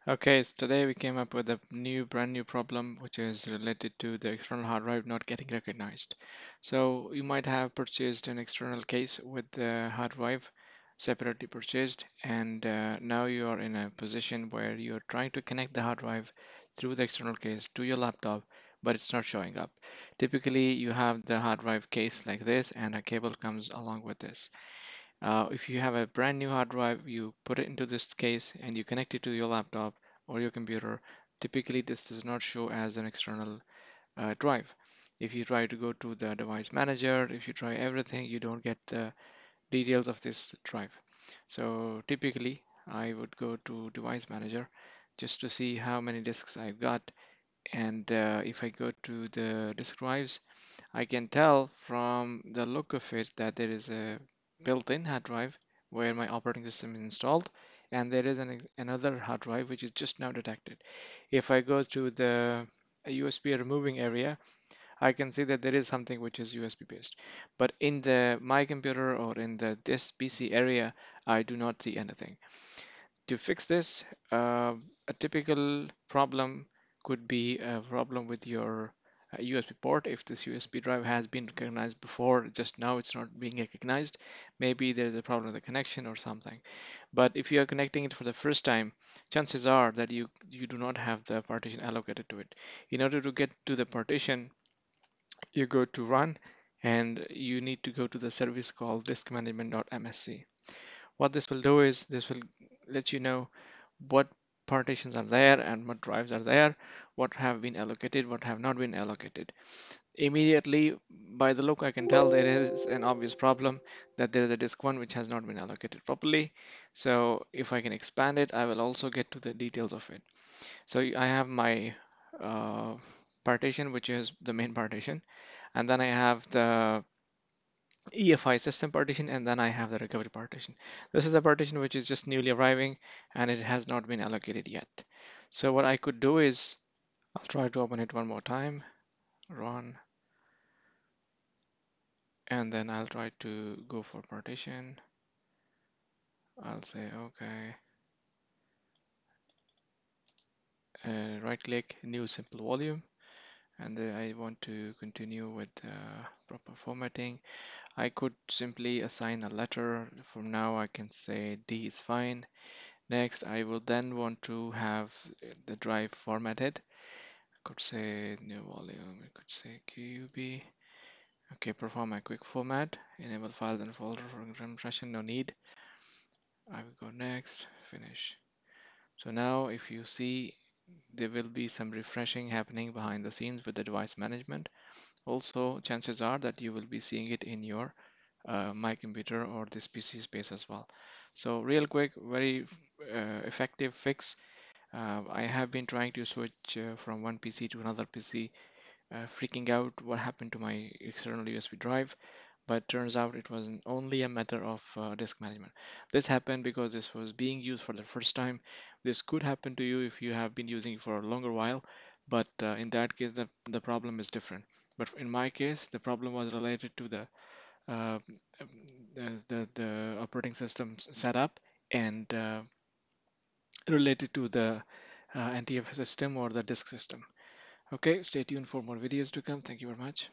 Okay, so today we came up with a brand new problem, which is related to the external hard drive not getting recognized. So you might have purchased an external case with the hard drive separately purchased, and now you are in a position where you are trying to connect the hard drive through the external case to your laptop, but it's not showing up. Typically, you have the hard drive case like this, and a cable comes along with this. If you have a brand new hard drive, you put it into this case and you connect it to your laptop or your computer. Typically, this does not show as an external drive. If you try to go to the device manager, if you try everything, you don't get the details of this drive. So typically, I would go to device manager just to see how many disks I've got. And if I go to the disk drives, I can tell from the look of it that there is a built-in hard drive where my operating system is installed, and there is another hard drive which is just now detected. If I go to the USB removing area, I can see that there is something which is USB based. But in the my computer or in the this PC area, I do not see anything. To fix this, a typical problem could be a problem with your USB port. If this USB drive has been recognized before, just now it's not being recognized, maybe there's a problem with the connection or something. But if you are connecting it for the first time, chances are that you do not have the partition allocated to it. In order to get to the partition, you go to run and you need to go to the service called diskmanagement.msc. What this will do is this will let you know what partitions are there and what drives are there, what have been allocated, what have not been allocated. Immediately, by the look, I can tell there is an obvious problem that there is a disk 1 which has not been allocated properly. So if I can expand it, I will also get to the details of it. So I have my uh, partition, which is the main partition, and then I have the EFI system partition, and then I have the recovery partition. This is a partition which is just newly arriving and it has not been allocated yet. So what I could do is I'll try to open it one more time, run, and then I'll try to go for partition. I'll say okay, right click, new simple volume, and then I want to continue with proper formatting. I could simply assign a letter. From now I can say D is fine. Next, I will then want to have the drive formatted. I could say new volume, I could say QB. Okay, perform a quick format. Enable files and folder for compression, no need. I will go next, finish. So now if you see, there will be some refreshing happening behind the scenes with the device management. Also, chances are that you will be seeing it in your my computer or this PC space as well. So real quick, very effective fix. I have been trying to switch from one PC to another PC, freaking out what happened to my external USB drive, but turns out it was only a matter of disk management. This happened because this was being used for the first time. This could happen to you if you have been using it for a longer while, but in that case, the problem is different. But in my case, the problem was related to uh, the operating system setup and related to the NTF system or the disk system. Okay, stay tuned for more videos to come. Thank you very much.